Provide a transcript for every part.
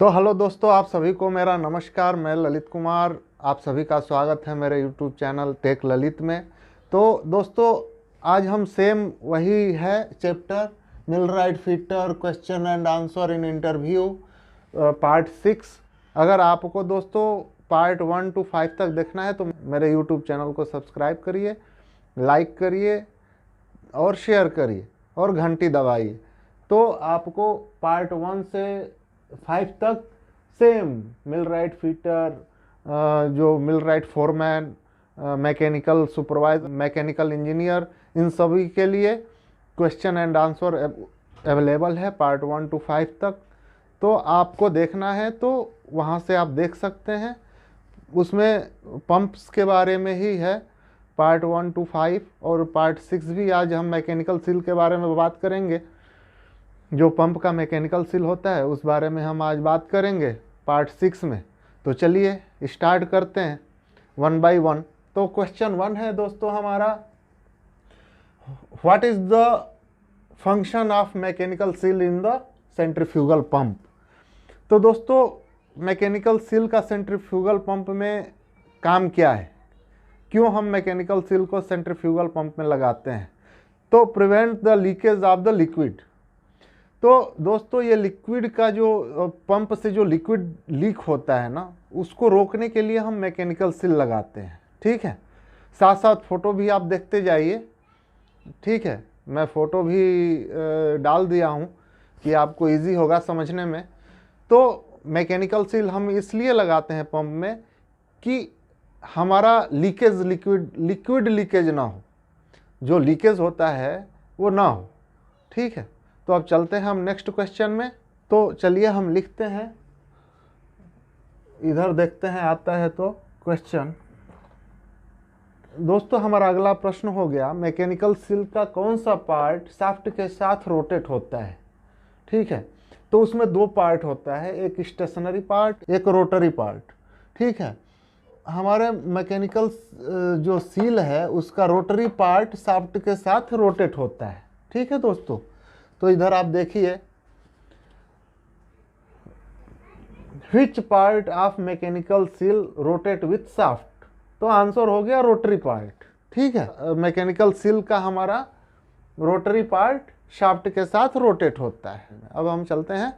तो हेलो दोस्तों, आप सभी को मेरा नमस्कार। मैं ललित कुमार, आप सभी का स्वागत है मेरे यूट्यूब चैनल टेक ललित में। तो दोस्तों, आज हम सेम वही है chapter millwright fitter question and answer in interview part 6। अगर आपको दोस्तों पार्ट 1 to 5 तक देखना है तो मेरे यूट्यूब चैनल को सब्सक्राइब करिए, लाइक करिए और शेयर करिए और घंटी दबाइए। तो आपको पार्ट 1 से 5 तक सेम मिलराइट फिटर, जो millwright foreman, mechanical supervisor, mechanical engineer, इन सभी के लिए क्वेश्चन एंड आंसर अवेलेबल है पार्ट 1 to 5 तक। तो आपको देखना है तो वहाँ से आप देख सकते हैं। उसमें पंप्स के बारे में ही है पार्ट 1 to 5, और पार्ट 6 भी। आज हम मैकेनिकल सील के बारे में बात करेंगे। जो पंप का मैकेनिकल सील होता है उस बारे में हम आज बात करेंगे पार्ट 6 में। तो चलिए स्टार्ट करते हैं 1 by 1। तो क्वेश्चन 1 है दोस्तों हमारा, what is the function of mechanical seal in the centrifugal pump. तो दोस्तों, मैकेनिकल सील का सेंट्रीफ्यूगल पंप में काम क्या है, क्यों हम मैकेनिकल सील को सेंट्रीफ्यूगल पंप में लगाते हैं? तो prevent the leakage of the liquid. तो दोस्तों, ये लिक्विड का जो पंप से जो लिक्विड लीक होता है ना, उसको रोकने के लिए हम मैकेनिकल सील लगाते हैं। ठीक है, साथ साथ फ़ोटो भी आप देखते जाइए। ठीक है, मैं फ़ोटो भी डाल दिया हूँ कि आपको इजी होगा समझने में। तो मैकेनिकल सील हम इसलिए लगाते हैं पंप में कि हमारा लीकेज लिक्विड लीकेज ना हो, जो लीकेज होता है वो ना हो। ठीक है, तो अब चलते हैं हम नेक्स्ट क्वेश्चन में। तो चलिए हम लिखते हैं, इधर देखते हैं आता है तो क्वेश्चन। दोस्तों, हमारा अगला प्रश्न हो गया, मैकेनिकल सील का कौन सा पार्ट शाफ्ट के साथ रोटेट होता है? ठीक है, तो उसमें दो पार्ट होता है, एक स्टेशनरी पार्ट, एक रोटरी पार्ट। ठीक है, हमारे मैकेनिकल जो सील है उसका रोटरी पार्ट शाफ्ट के साथ रोटेट होता है। ठीक है दोस्तों, तो इधर आप देखिए, which part of mechanical seal rotate with shaft. तो आंसर हो गया रोटरी पार्ट। ठीक है, मैकेनिकल सील का हमारा रोटरी पार्ट शाफ्ट के साथ रोटेट होता है। अब हम चलते हैं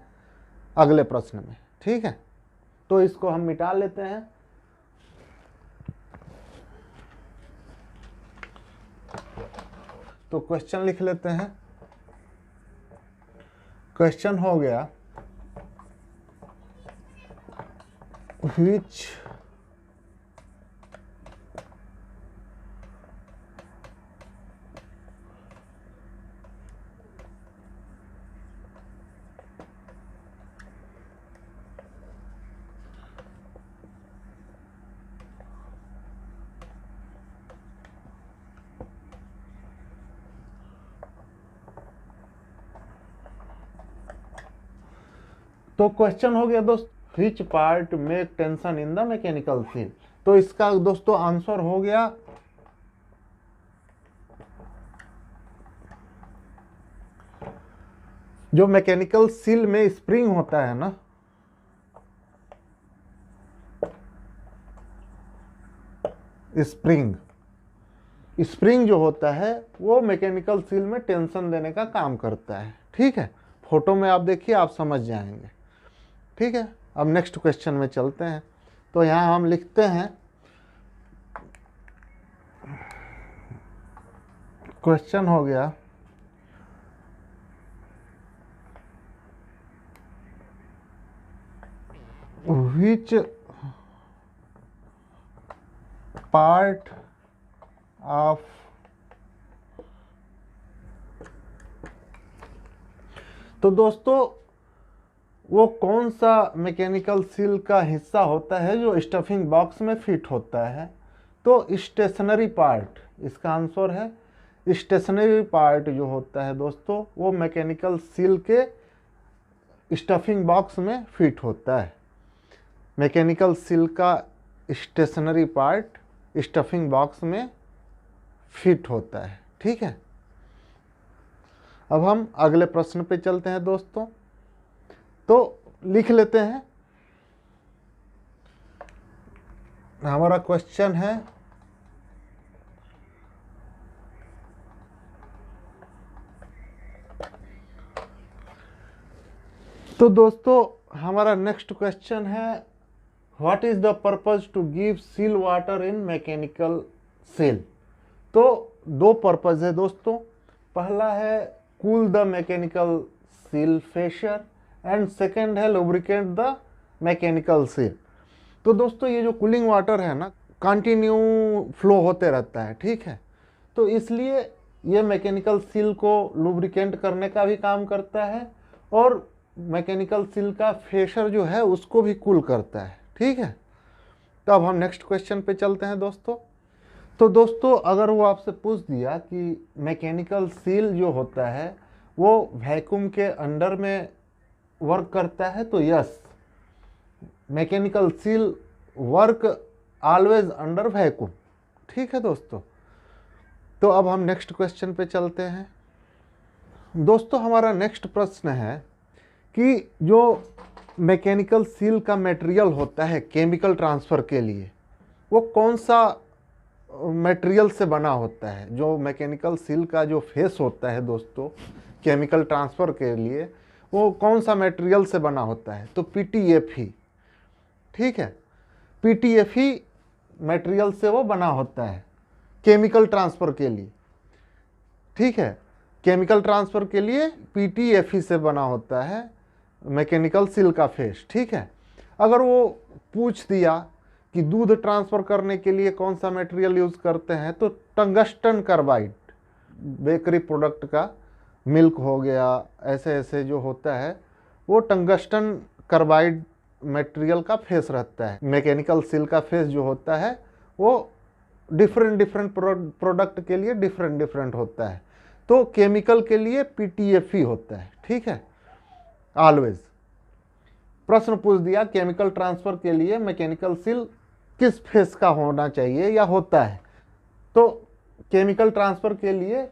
अगले प्रश्न में। ठीक है, तो इसको हम मिटा लेते हैं। तो क्वेश्चन लिख लेते हैं। क्वेश्चन हो गया, व्हिच तो क्वेश्चन हो गया दोस्त, which part make tension in the mechanical seal. तो इसका दोस्तों आंसर हो गया जो मैकेनिकल सील में स्प्रिंग होता है ना, स्प्रिंग जो होता है वो मैकेनिकल सील में टेंशन देने का काम करता है। ठीक है, फोटो में आप देखिए, आप समझ जाएंगे। ठीक है, अब नेक्स्ट क्वेश्चन में चलते हैं। तो यहाँ हम लिखते हैं, क्वेश्चन हो गया, व्हिच पार्ट ऑफ तो दोस्तों, वो कौन सा मैकेनिकल सील का हिस्सा होता है जो स्टफिंग बॉक्स में फिट होता है? तो स्टेशनरी पार्ट इसका आंसर है। स्टेशनरी पार्ट जो होता है दोस्तों, वो मैकेनिकल सील के स्टफिंग बॉक्स में फिट होता है। मैकेनिकल सील का स्टेशनरी पार्ट स्टफिंग बॉक्स में फिट होता है। ठीक है, अब हम अगले प्रश्न पे चलते हैं दोस्तों। तो लिख लेते हैं हमारा क्वेश्चन है तो दोस्तों हमारा नेक्स्ट क्वेश्चन है what is the purpose to give seal water in mechanical seal. तो दो पर्पज है दोस्तों, पहला है cool the mechanical seal faces and second है लुब्रिकेट द मैकेनिकल सील। तो दोस्तों ये जो कूलिंग वाटर है ना कंटिन्यू फ्लो होते रहता है, ठीक है, तो इसलिए ये मैकेनिकल सील को लुब्रिकेंट करने का भी काम करता है और मैकेनिकल सील का फेशर जो है उसको भी कूल करता है, ठीक है। तो अब हम नेक्स्ट क्वेश्चन पे चलते हैं दोस्तों। तो दोस्तों अगर वो आपसे पूछ दिया कि मैकेनिकल सील जो होता है वो वैक्यूम के अंडर में वर्क करता है, तो yes, mechanical seal work always under vacuum, ठीक है दोस्तों। तो अब हम नेक्स्ट क्वेश्चन पे चलते हैं दोस्तों। हमारा नेक्स्ट प्रश्न है कि जो मैकेनिकल सील का मटेरियल होता है केमिकल ट्रांसफ़र के लिए वो कौन सा मटेरियल से बना होता है। जो मैकेनिकल सील का जो फेस होता है दोस्तों केमिकल ट्रांसफ़र के लिए वो कौन सा मटेरियल से बना होता है, तो PTFE, ठीक है, PTFE मटेरियल से वो बना होता है केमिकल ट्रांसफ़र के लिए, ठीक है। केमिकल ट्रांसफ़र के लिए PTFE से बना होता है मैकेनिकल सील का फेस, ठीक है। अगर वो पूछ दिया कि दूध ट्रांसफ़र करने के लिए कौन सा मटेरियल यूज़ करते हैं, तो टंगस्टन कार्बाइड, बेकरी प्रोडक्ट का मिल्क हो गया, ऐसे ऐसे जो होता है वो टंगस्टन कार्बाइड मटेरियल का फेस रहता है। मैकेनिकल सील का फेस जो होता है वो डिफरेंट प्रोडक्ट के लिए डिफरेंट होता है, तो केमिकल के लिए PTFE होता है, ठीक है, ऑलवेज। प्रश्न पूछ दिया केमिकल ट्रांसफर के लिए मैकेनिकल सील किस फेस का होना चाहिए या होता है, तो केमिकल ट्रांसफर के लिए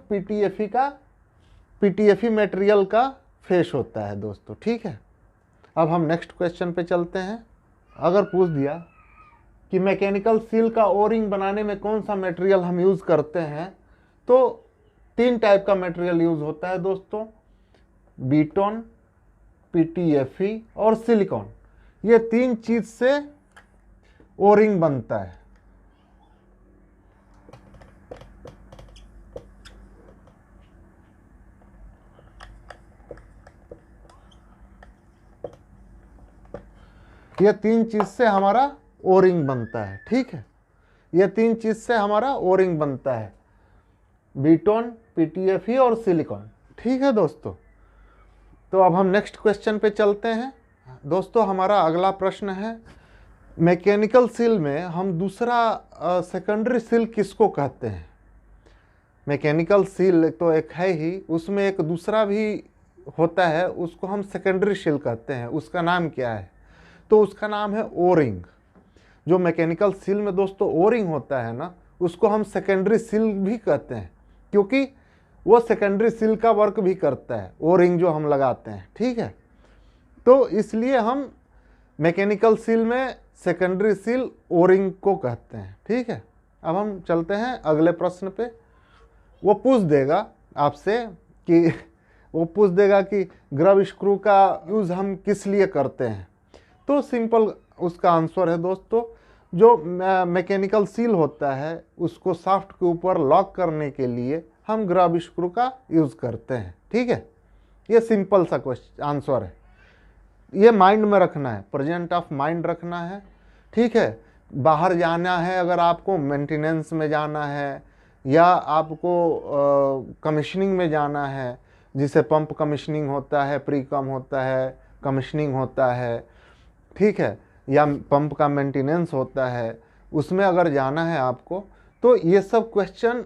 PTFE मटेरियल का फेस होता है दोस्तों, ठीक है। अब हम नेक्स्ट क्वेश्चन पे चलते हैं। अगर पूछ दिया कि मैकेनिकल सील का ओरिंग बनाने में कौन सा मटेरियल हम यूज़ करते हैं, तो 3 टाइप का मटेरियल यूज़ होता है दोस्तों, बीटोन, PTFE और सिलिकॉन। ये 3 चीज़ से ओरिंग बनता है। ये 3 चीज़ से हमारा ओरिंग बनता है, ठीक है, ये 3 चीज़ से हमारा ओरिंग बनता है, बीटोन, PTFE और सिलिकॉन, ठीक है दोस्तों। तो अब हम नेक्स्ट क्वेश्चन पे चलते हैं दोस्तों। हमारा अगला प्रश्न है मैकेनिकल सील में हम दूसरा सेकेंडरी सील किसको कहते हैं। मैकेनिकल सील तो एक है ही, उसमें एक दूसरा भी होता है, उसको हम सेकेंडरी सील कहते हैं। उसका नाम क्या है, तो उसका नाम है ओरिंग। जो मैकेनिकल सील में दोस्तों ओरिंग होता है ना, उसको हम सेकेंडरी सील भी कहते हैं, क्योंकि वो सेकेंडरी सील का वर्क भी करता है, ओरिंग जो हम लगाते हैं, ठीक है। तो इसलिए हम मैकेनिकल सील में सेकेंडरी सील ओरिंग को कहते हैं, ठीक है। अब हम चलते हैं अगले प्रश्न पे। वो पूछ देगा आपसे कि वो पूछ देगा कि ग्रब स्क्रू का यूज़ हम किस लिए करते हैं, तो सिंपल उसका आंसर है दोस्तों, जो मैकेनिकल सील होता है उसको शाफ्ट के ऊपर लॉक करने के लिए हम ग्रब स्क्रू का यूज़ करते हैं, ठीक है। ये सिंपल सा क्वेश्चन आंसर है, ये माइंड में रखना है, प्रेजेंट ऑफ माइंड रखना है, ठीक है। बाहर जाना है, अगर आपको मेंटेनेंस में जाना है या आपको कमीशनिंग में जाना है, जिसे पंप कमीशनिंग होता है, प्री कम होता है, कमीशनिंग होता है, ठीक है, या पंप का मेंटेनेंस होता है, उसमें अगर जाना है आपको, तो ये सब क्वेश्चन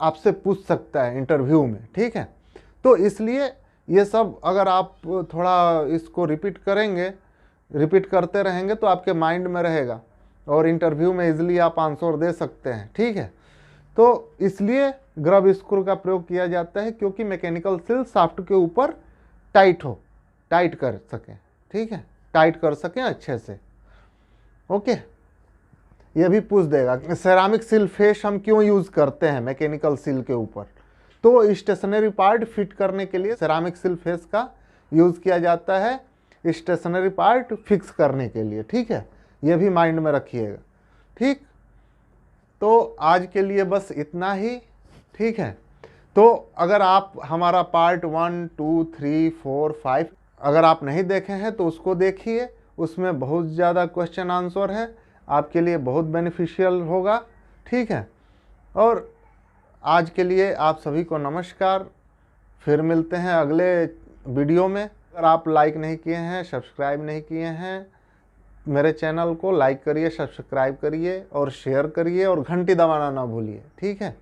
आपसे पूछ सकता है इंटरव्यू में, ठीक है। तो इसलिए ये सब अगर आप थोड़ा इसको रिपीट करेंगे, रिपीट करते रहेंगे तो आपके माइंड में रहेगा और इंटरव्यू में इजीली आप आंसर दे सकते हैं, ठीक है। तो इसलिए ग्रब स्क्रू का प्रयोग किया जाता है, क्योंकि मैकेनिकल सील शाफ्ट के ऊपर टाइट कर सकें, ठीक है, टाइट कर सकें अच्छे से, ओके। ये भी पूछ देगा सेरामिक सील फेस हम क्यों यूज़ करते हैं मैकेनिकल सील के ऊपर। तो स्टेशनरी पार्ट फिट करने के लिए सेरामिक सील फेस का यूज़ किया जाता है, स्टेशनरी पार्ट फिक्स करने के लिए। ठीक है, ये भी माइंड में रखिएगा। ठीक, तो आज के लिए बस इतना ही। ठीक है, तो अगर आप हमारा पार्ट 1, 2, 3, 4, 5 अगर आप नहीं देखे हैं तो उसको देखिए, उसमें बहुत ज़्यादा क्वेश्चन आंसर है, आपके लिए बहुत बेनिफिशियल होगा। ठीक है, और आज के लिए आप सभी को नमस्कार। फिर मिलते हैं अगले वीडियो में। अगर आप लाइक नहीं किए हैं, सब्सक्राइब नहीं किए हैं, मेरे चैनल को लाइक करिए, सब्सक्राइब करिए और शेयर करिए और घंटी दबाना ना भूलिए। ठीक है।